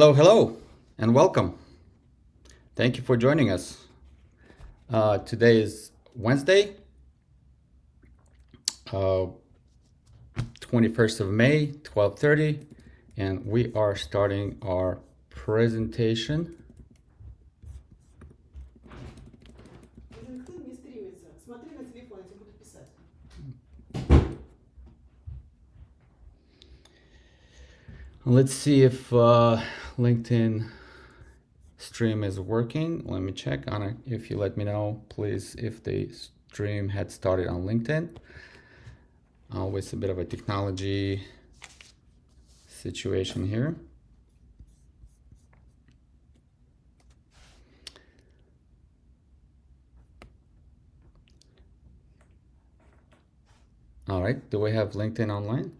Hello, hello, and welcome. Thank you for joining us. Today is Wednesday, uh, 21st of May, 12:30, and we are starting our presentation. LinkedIn не стримится. Смотри на телефон, я тебе буду писать. Let's see if LinkedIn stream is working. Let me check. Anna, if you let me know, please, if the stream had started on LinkedIn. Always a bit of a technology situation here. All right, do we have LinkedIn online?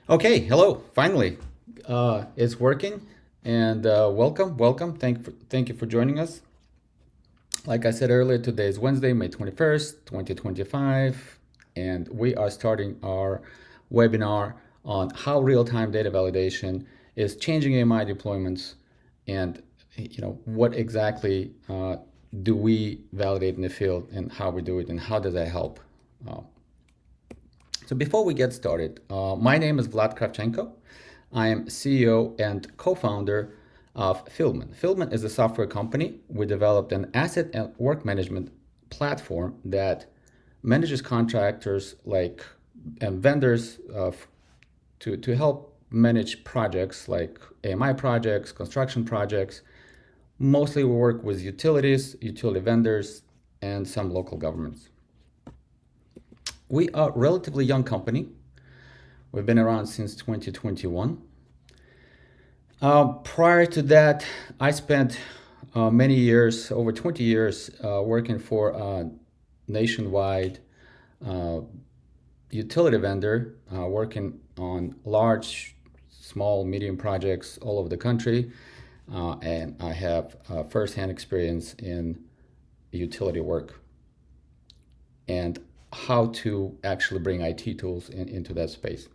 Okay, hello, finally. It's working, and welcome. Thank you for joining us. Like I said earlier, today is Wednesday, May 21st, 2025, and we are starting our webinar on how real-time data validation is changing AMI deployments, and what exactly do we validate in the field, and how we do it, and how does that help. So before we get started, my name is Vlad Kravchenko. I am CEO and co-founder of Fieldman. Fieldman is a software company. We developed an asset and work management platform that manages contractors and vendors to help manage projects like AMI projects, construction projects. Mostly we work with utilities, utility vendors, and some local governments. We are a relatively young company. We've been around since 2021. Prior to that, I spent many years, over 20 years, working for a nationwide utility vendor, working on large, small, medium projects all over the country. And I have firsthand experience in utility work and how to actually bring IT tools into that space.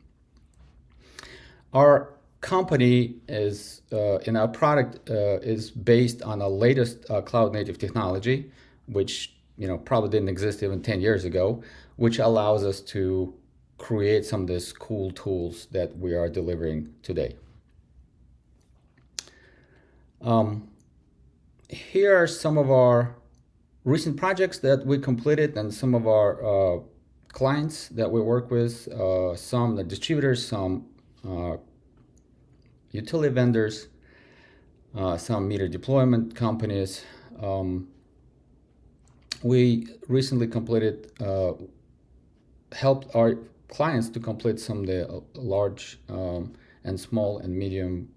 Our company is, and our product is based on the latest cloud native technology, which probably didn't exist even 10 years ago, which allows us to create some of these cool tools that we are delivering today. Here are some of our recent projects that we completed and some of our clients that we work with, some the distributors, some utility vendors, some meter deployment companies. We recently completed, helped our clients to complete some of the large and small and medium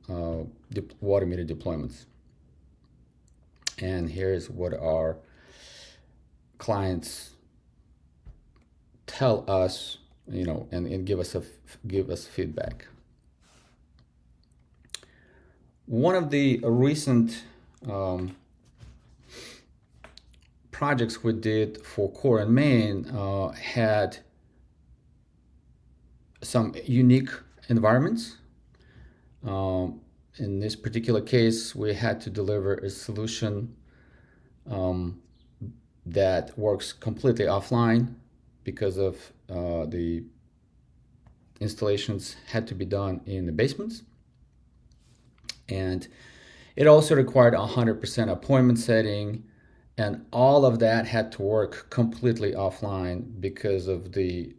water meter deployments. And here's what our clients tell us, and give us feedback. One of the recent projects we did for Core and Main had some unique environments. In this particular case, we had to deliver a solution that works completely offline because of the installations had to be done in the basements. And it also required 100% appointment setting, and all of that had to work completely offline because of the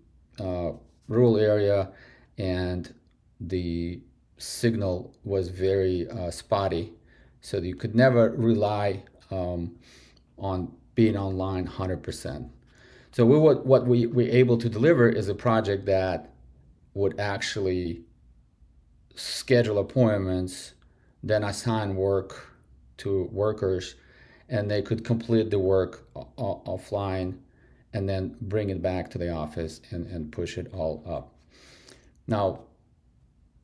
rural area, and the signal was very spotty, so you could never rely on being online 100%. So what we were able to deliver is a project that would actually schedule appointments, then assign work to workers, and they could complete the work offline and then bring it back to the office and push it all up. Now,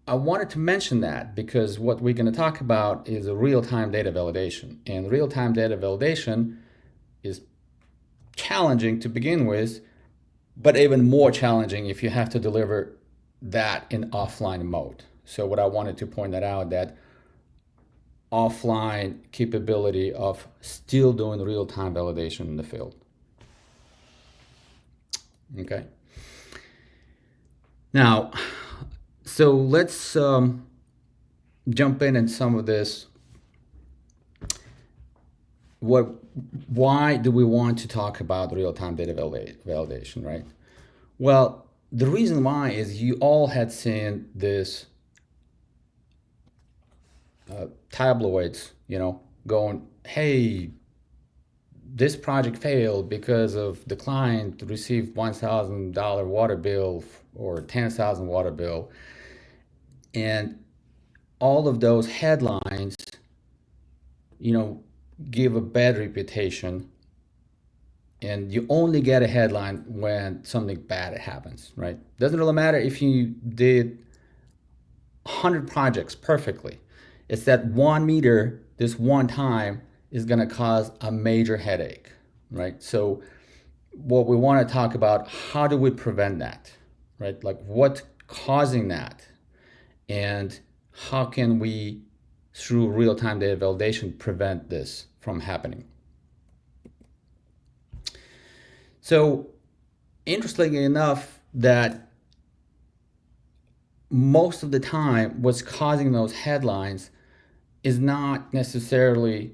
I wanted to mention that because what we're going to talk about is a real-time data validation. And real-time data validation is challenging to begin with, but even more challenging if you have to deliver that in offline mode. So what I wanted to point that out, that offline capability of still doing real-time validation in the field. Okay. Now, so let's jump in some of this. Why do we want to talk about real-time data validation, right? Well, the reason why is you all had seen this tabloids, going, hey, this project failed because of the client received $1,000 water bill or $10,000 water bill. And all of those headlines, give a bad reputation. And you only get a headline when something bad happens, right? Doesn't really matter if you did 100 projects perfectly. It's that 1 meter, this one time, is going to cause a major headache, right? So what we want to talk about, how do we prevent that, right? Like what's causing that? And how can we, through real-time data validation, prevent this from happening? So interestingly enough, that most of the time what's causing those headlines is not necessarily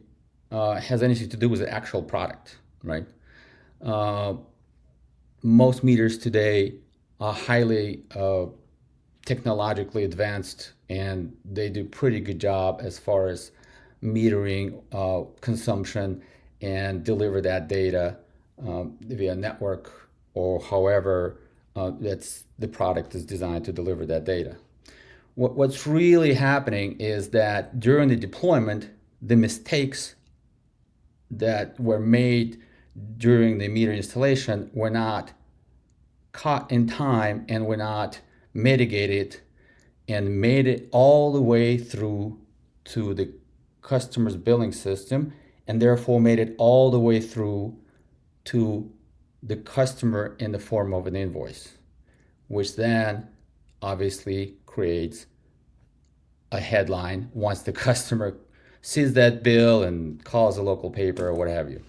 has anything to do with the actual product, right? Most meters today are highly technologically advanced, and they do pretty good job as far as metering consumption and deliver that data via network or however that's the product is designed to deliver that data. What's really happening is that during the deployment, the mistakes that were made during the meter installation were not caught in time and were not mitigated and made it all the way through to the customer's billing system, and therefore made it all the way through to the customer in the form of an invoice, which then obviously creates a headline once the customer sees that bill and calls a local paper or what have you.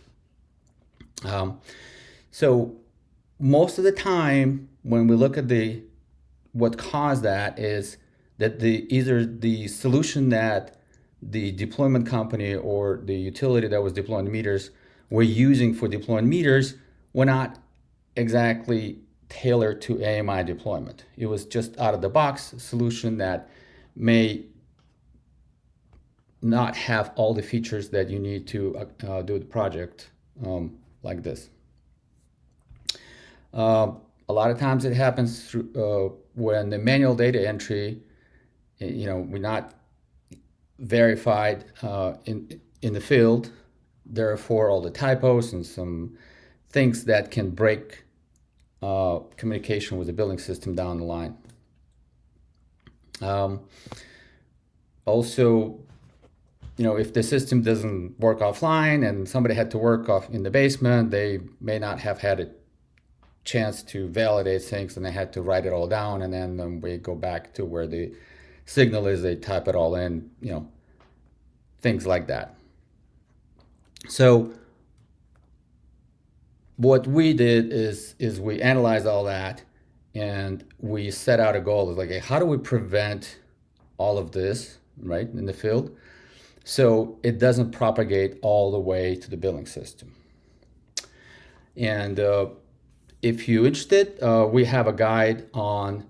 So most of the time when we look at what caused that is that either the solution that the deployment company or the utility that was deploying meters were using for deploying meters were not exactly tailored to AMI deployment. It was just out of the box solution that may not have all the features that you need to do the project like this. A lot of times it happens through, when the manual data entry, we're not verified in the field. Therefore, all the typos and some things that can break communication with the billing system down the line. Also, if the system doesn't work offline and somebody had to work off in the basement, they may not have had a chance to validate things, and they had to write it all down, and then we go back to where the signal is, they type it all in, things like that. So what we did is we analyzed all that, and we set out a goal of like, how do we prevent all of this, right, in the field, so it doesn't propagate all the way to the billing system. And if you're interested, we have a guide on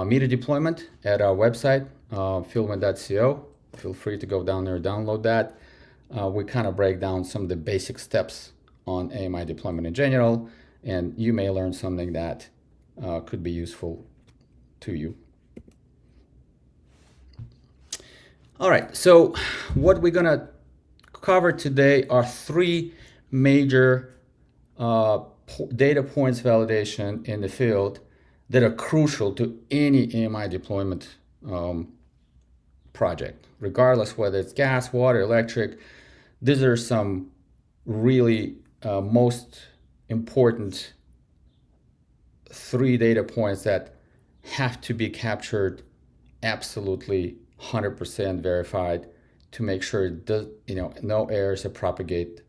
meter deployment at our website, fieldman.co. Feel free to go down there and download that. We kind of break down some of the basic steps on AMI deployment in general, and you may learn something that could be useful to you. All right, so what we're gonna cover today are 3 major data points validation in the field that are crucial to any AMI deployment project, regardless whether it's gas, water, electric. These are some really most important 3 data points that have to be captured absolutely 100% verified to make sure no errors are propagate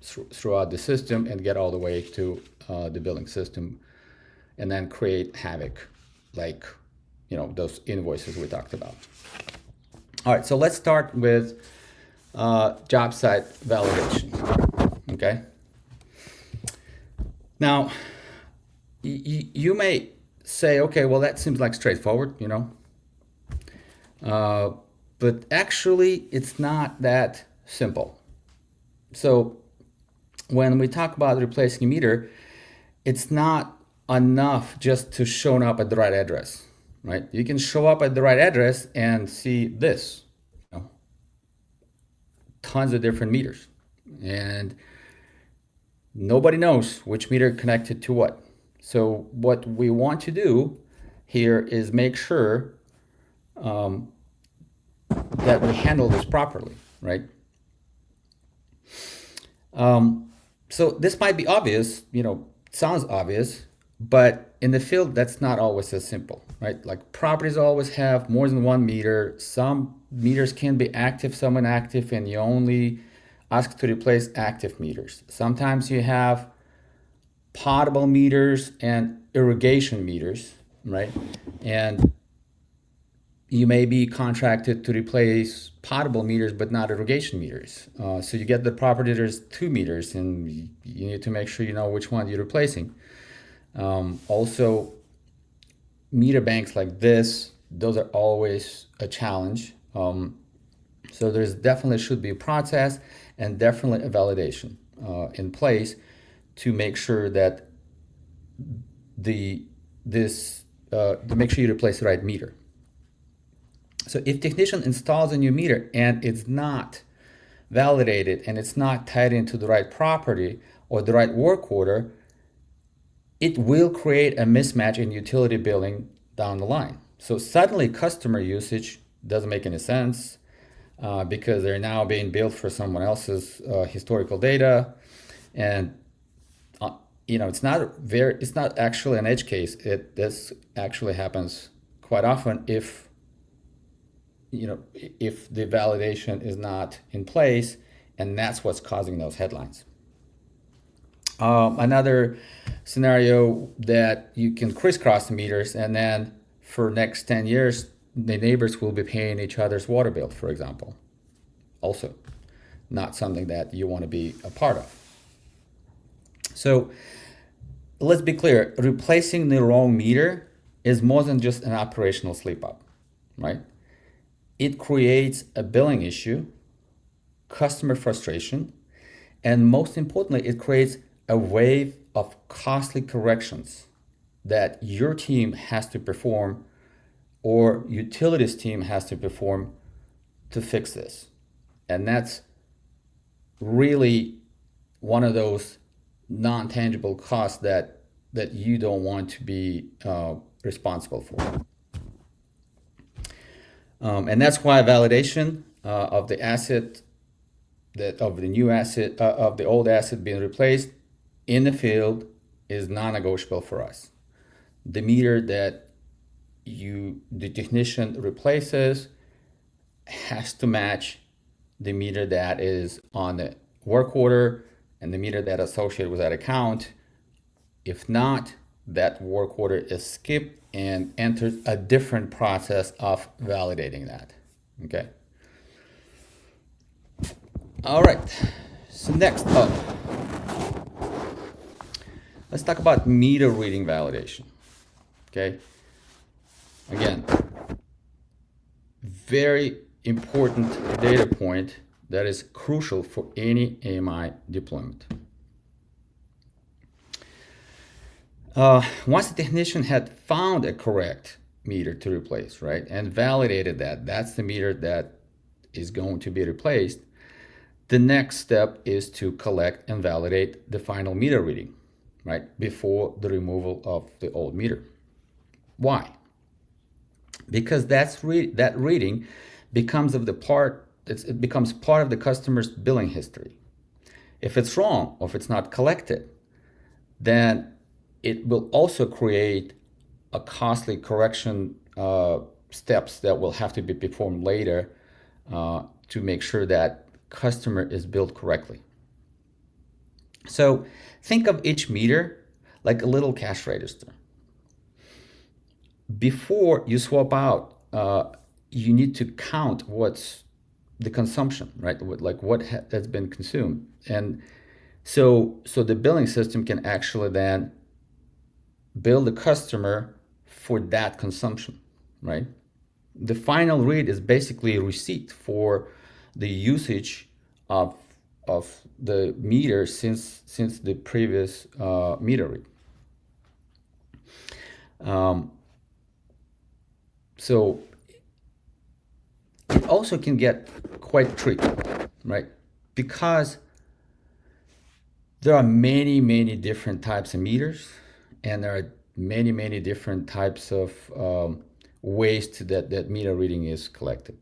throughout the system and get all the way to the billing system and then create havoc like those invoices we talked about. All right, so let's start with job site validation. Okay. Now, you may say, okay, well, that seems like straightforward, but actually it's not that simple. So when we talk about replacing a meter, it's not enough just to show up at the right address, right? You can show up at the right address and see this, tons of different meters, and nobody knows which meter connected to what. So what we want to do here is make sure that we handle this properly, right? So this might be obvious, sounds obvious, but in the field, that's not always as simple, right? Like properties always have more than one meter. Some meters can be active, some inactive, and you only ask to replace active meters. Sometimes you have potable meters and irrigation meters, right? And you may be contracted to replace potable meters but not irrigation meters. So you get the property there's 2 meters and you need to make sure you know which one you're replacing. Also, meter banks like this, those are always a challenge. So there's definitely should be a process and definitely a validation in place to make sure that to make sure you replace the right meter. So if technician installs a new meter and it's not validated and it's not tied into the right property or the right work order, it will create a mismatch in utility billing down the line. So suddenly customer usage doesn't make any sense because they're now being billed for someone else's historical data. And it's not actually an edge case. This actually happens quite often if the validation is not in place, and that's what's causing those headlines. Another scenario that you can crisscross the meters, and then for next 10 years, the neighbors will be paying each other's water bill, for example. Also, not something that you want to be a part of. So let's be clear, replacing the wrong meter is more than just an operational slip up, right? It creates a billing issue, customer frustration, and most importantly, it creates a wave of costly corrections that your team has to perform or utilities team has to perform to fix this. And that's really one of those non-tangible costs that you don't want to be responsible for. And that's why validation of the asset, of the old asset being replaced in the field is non-negotiable for us. The meter that the technician replaces has to match the meter that is on the work order and the meter that is associated with that account. If not, that work order is skipped and enters a different process of validating that. Okay. All right. So next up, let's talk about meter reading validation. Okay. Again, very important data point that is crucial for any AMI deployment. Once the technician had found a correct meter to replace, right, and validated that that's the meter that is going to be replaced, the next step is to collect and validate the final meter reading, right, before the removal of the old meter. Why? because that reading it becomes part of the customer's billing history. If it's wrong or if it's not collected, then it will also create a costly correction steps that will have to be performed later to make sure that customer is billed correctly. So think of each meter like a little cash register. Before you swap out, you need to count what's the consumption, right? What has been consumed, and so the billing system can actually then bill the customer for that consumption, right? The final read is basically a receipt for the usage of the meter since the previous meter read. So it also can get quite tricky, right? Because there are many different types of meters, and there are many different types of ways that meter reading is collected.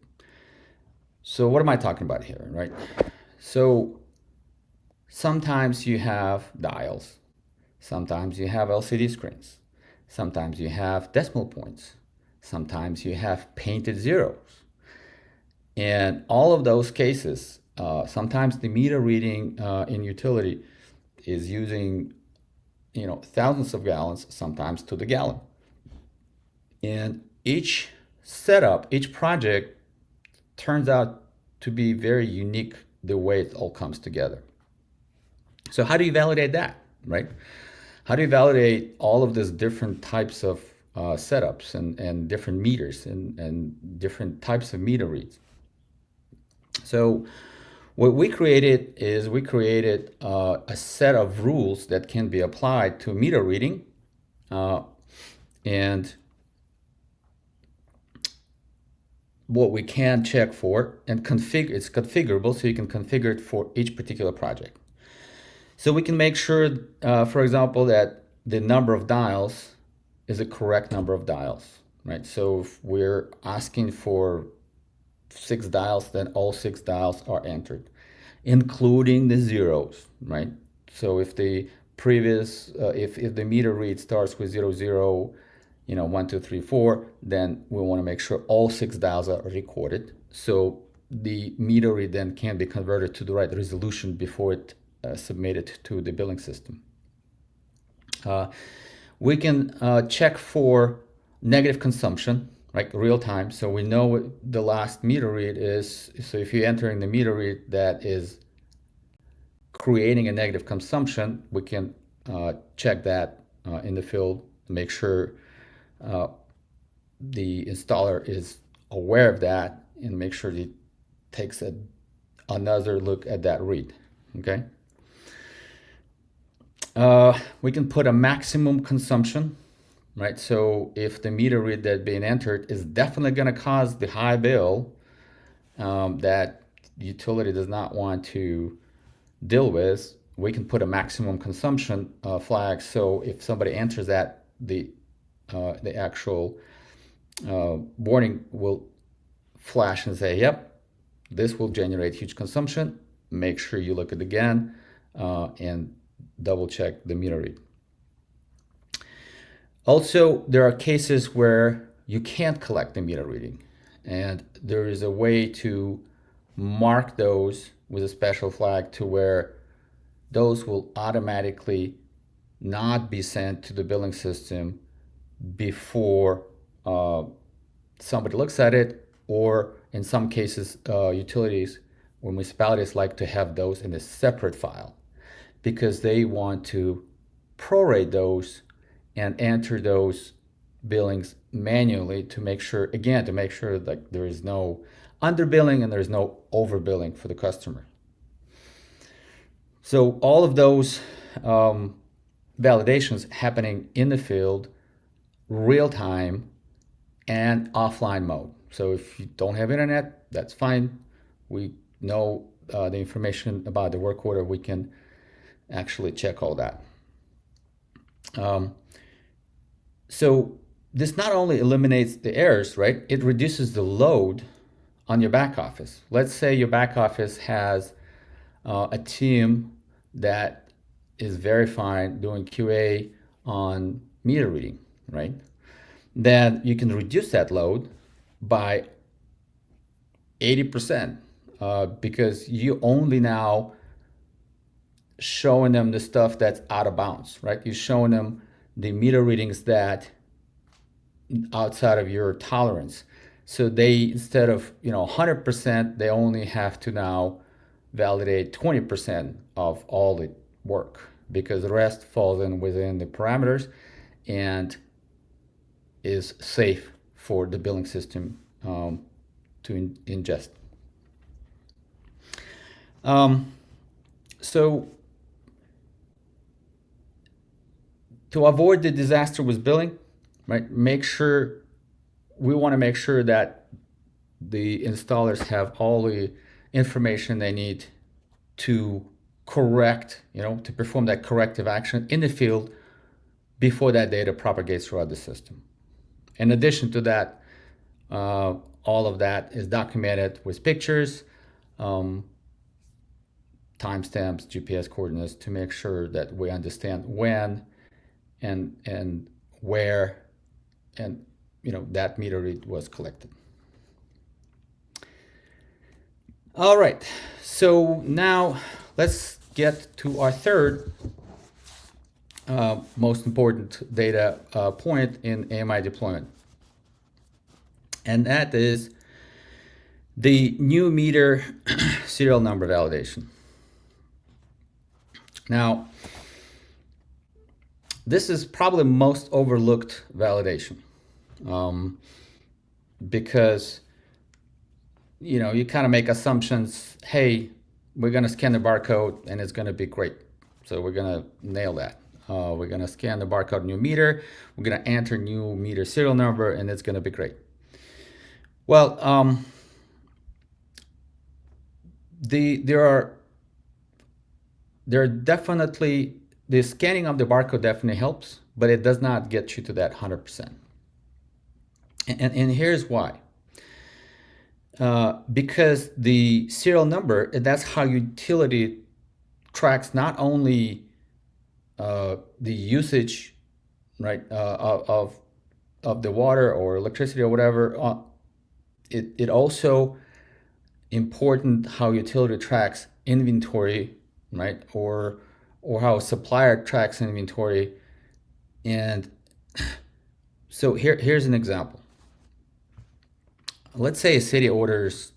So what am I talking about here, right? So sometimes you have dials, sometimes you have LCD screens, sometimes you have decimal points, sometimes you have painted zeros. And all of those cases, sometimes the meter reading in utility is using, thousands of gallons, sometimes to the gallon. And each setup, each project turns out to be very unique the way it all comes together. So how do you validate that, right? How do you validate all of these different types of setups and different meters and different types of meter reads? So what we created is a set of rules that can be applied to meter reading, and what we can check for and configure. It's configurable, so you can configure it for each particular project. So we can make sure, for example, that the number of dials is a correct number of dials, right? So if we're asking for 6 dials, then all 6 dials are entered, including the zeros, right? So if the previous, if the meter read starts with 00, 1, 2, 3, 4, then we want to make sure all 6 dials are recorded. So the meter read then can be converted to the right resolution before it submitted to the billing system. We can check for negative consumption, right, real time. So we know what the last meter read is. So if you're entering the meter read that is creating a negative consumption, we can check that in the field to make sure the installer is aware of that and make sure he takes another look at that read. Okay. We can put a maximum consumption, right? So if the meter read that being entered is definitely going to cause the high bill that utility does not want to deal with, we can put a maximum consumption flag. So if somebody enters that, the actual warning will flash and say, "Yep, this will generate huge consumption. Make sure you look at it again and double check the meter read." Also, there are cases where you can't collect the meter reading, and there is a way to mark those with a special flag to where those will automatically not be sent to the billing system before somebody looks at it, or in some cases, utilities or municipalities like to have those in a separate file because they want to prorate those and enter those billings manually to make sure, again, that there is no underbilling and there's no overbilling for the customer. So all of those validations happening in the field, real time, and offline mode. So if you don't have internet, that's fine. We know the information about the work order. We can actually check all that. So this not only eliminates the errors, right? It reduces the load on your back office. Let's say your back office has a team that is verifying, doing QA on meter reading, right? Then you can reduce that load by 80% because you only now showing them the stuff that's out of bounds, right? You're showing them the meter readings that outside of your tolerance. So they, instead of 100%, they only have to now validate 20% of all the work because the rest falls in within the parameters and is safe for the billing system to ingest. So to avoid the disaster with billing, right? We want to make sure that the installers have all the information they need to to perform that corrective action in the field before that data propagates throughout the system. In addition to that, all of that is documented with pictures, timestamps, GPS coordinates to make sure that we understand when and where and that meter read was collected. All right, so now let's get to our third most important data point in AMI deployment, and that is the new meter serial number validation. Now, this is probably most overlooked validation because you kind of make assumptions. Hey, we're going to scan the barcode and it's going to be great. So we're going to nail that. We're going to scan the barcode new meter. We're going to enter new meter serial number and it's going to be great. Well, there are definitely, the scanning of the barcode definitely helps, but it does not get you to that 100%. And here's why. Because the serial number, that's how utility tracks not only the usage, right, of the water or electricity or whatever. It also important how utility tracks inventory, right, or how a supplier tracks inventory. And so here's an example. Let's say a city orders,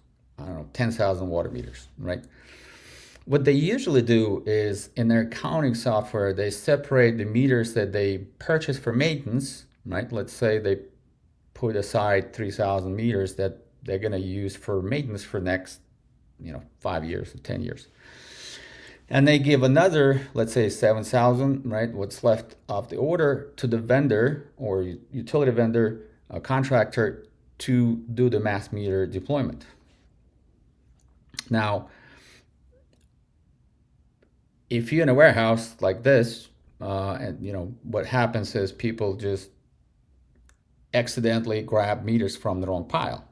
10,000 water meters, right? What they usually do is in their accounting software, they separate the meters that they purchase for maintenance, right? Let's say they put aside 3,000 meters that they're going to use for maintenance for next, 5 years or 10 years. And they give another, let's say 7,000, right? What's left of the order to the vendor or utility vendor, contractor to do the mass meter deployment. Now, if you're in a warehouse like this, and what happens is people just accidentally grab meters from the wrong pile.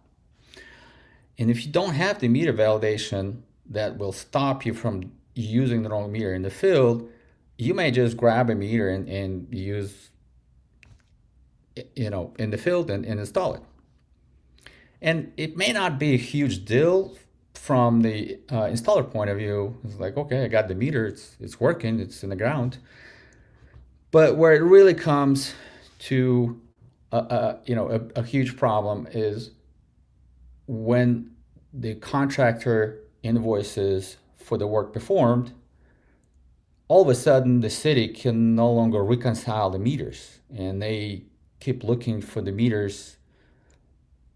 And if you don't have the meter validation that will stop you from using the wrong meter in the field, you may just grab a meter and use, in the field and install it. And it may not be a huge deal from the installer point of view. It's like, okay, I got the meter, it's working, it's in the ground. But where it really comes to a huge problem is when the contractor invoices for the work performed, all of a sudden the city can no longer reconcile the meters, and they keep looking for the meters,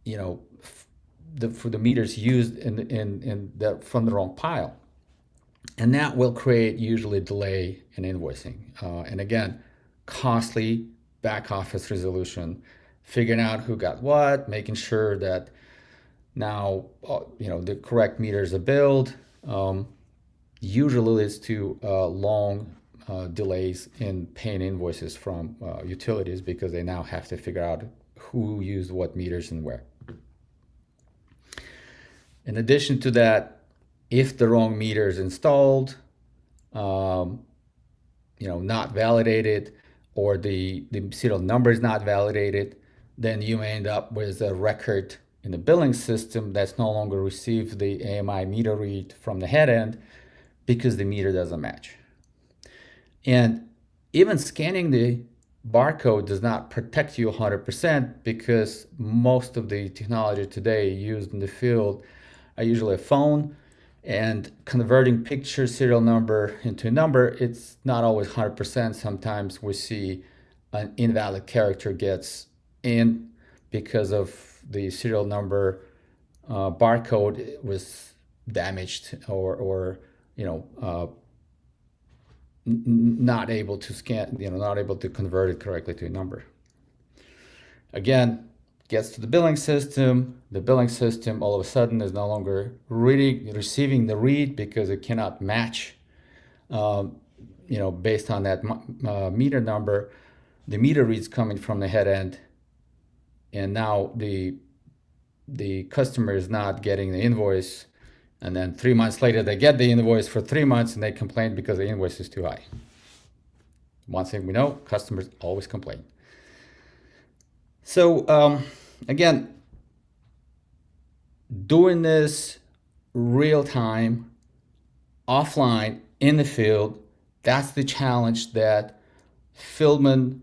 for the meters used from the wrong pile, and that will create usually delay in invoicing, and again, costly back office resolution, figuring out who got what, making sure that now the correct meters are billed. Usually leads to long delays in paying invoices from utilities because they now have to figure out who used what meters and where. In addition to that, if the wrong meter is installed, not validated, or the serial number is not validated, then you may end up with a record in the billing system that's no longer received the AMI meter read from the head end because the meter doesn't match. And even scanning the barcode does not protect you 100% because most of the technology today used in the field are usually a phone, and converting picture serial number into a number, it's not always 100%. Sometimes we see an invalid character gets in because of the serial number barcode was damaged or not able to scan, not able to convert it correctly to a number. Again, gets to the billing system. The billing system all of a sudden is no longer really receiving the read because it cannot match, based on that meter number. The meter read's coming from the head end, and now the customer is not getting the invoice. And then 3 months later, they get the invoice for 3 months and they complain because the invoice is too high. One thing we know, customers always complain. So again, doing this real time, offline, in the field, that's the challenge that Fieldman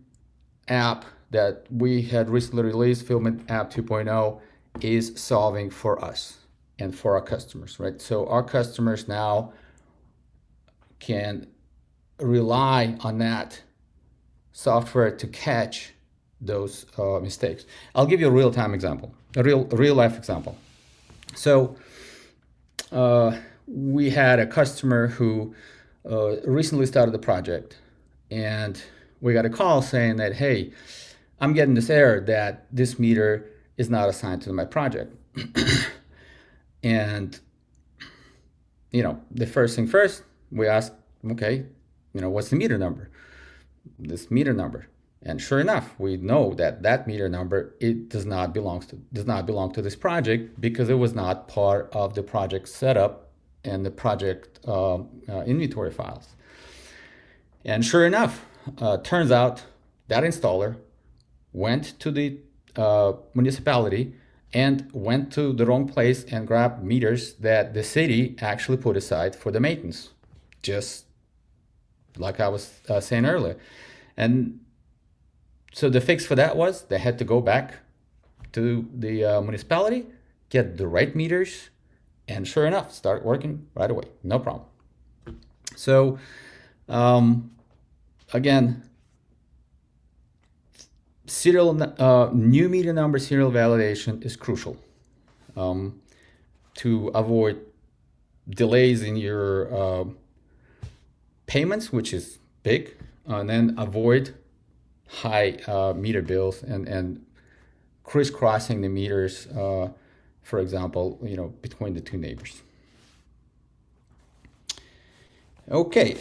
App that we had recently released, Fieldman App 2.0, is solving for us and for our customers, right? So our customers now can rely on that software to catch those mistakes. I'll give you a real-time example, a real-life example. So we had a customer who recently started the project, and we got a call saying that, hey, I'm getting this error that this meter is not assigned to my project. And, the first thing first, we asked, okay, what's the meter number? This meter number. And sure enough, we know that meter number, it does not belong to this project because it was not part of the project setup and the project inventory files. And sure enough, turns out that installer went to the municipality and went to the wrong place and grabbed meters that the city actually put aside for the maintenance, just like I was saying earlier. And so the fix for that was they had to go back to the municipality, get the right meters, and sure enough, start working right away. No problem. So again, new meter number serial validation is crucial to avoid delays in your payments, which is big, and then avoid high meter bills and crisscrossing the meters, for example, between the two neighbors. Okay,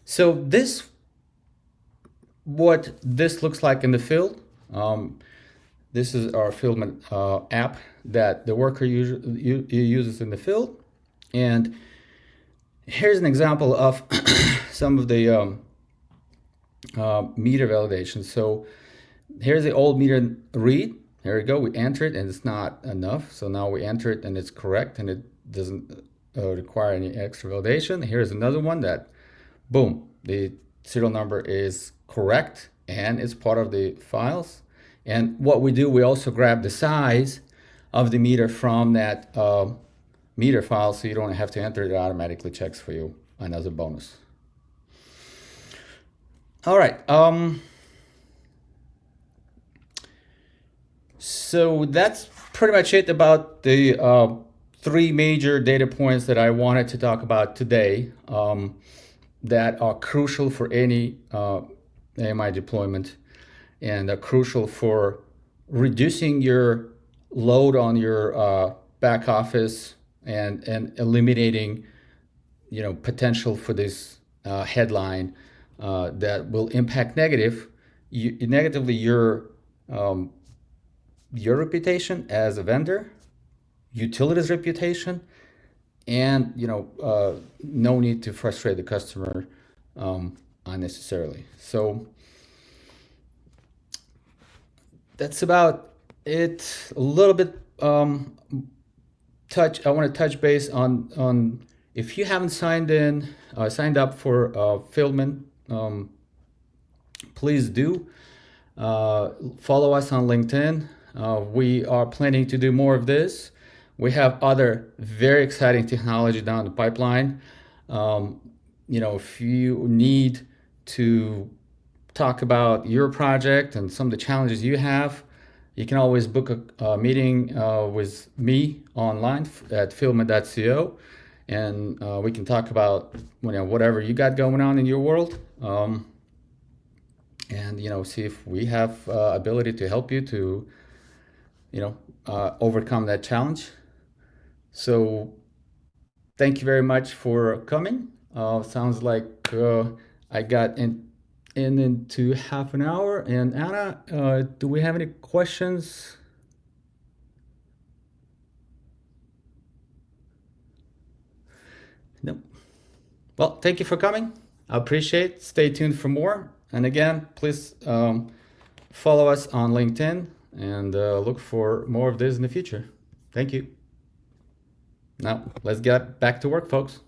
so what this looks like in the field. This is our Fieldman app that the worker uses in the field, and here's an example of some of the meter validation. So here's the old meter read. Here we go. We enter it and it's not enough. So now we enter it and it's correct and it doesn't require any extra validation. Here's another one that, boom, the serial number is correct and it's part of the files. And what we do, we also grab the size of the meter from that meter file so you don't have to enter it. It automatically checks for you, another bonus. All right. So that's pretty much it about the three major data points that I wanted to talk about today that are crucial for any AMI deployment and are crucial for reducing your load on your back office and eliminating potential for this headline that will impact negatively um, your reputation as a vendor, utilities reputation, and no need to frustrate the customer unnecessarily. So that's about it. A little bit I want to touch base on if you haven't signed up for Fieldman, please do. Follow us on LinkedIn. We are planning to do more of this. We have other very exciting technology down the pipeline. If you need to talk about your project and some of the challenges you have, you can always book a meeting with me online at fieldman.co, and we can talk about whatever you got going on in your world, and see if we have ability to help you to overcome that challenge. So thank you very much for coming. Sounds like I got into half an hour. And Anna, do we have any questions? Nope. Well, thank you for coming. I appreciate it. Stay tuned for more. And again, please follow us on LinkedIn and look for more of this in the future. Thank you. Now, let's get back to work, folks.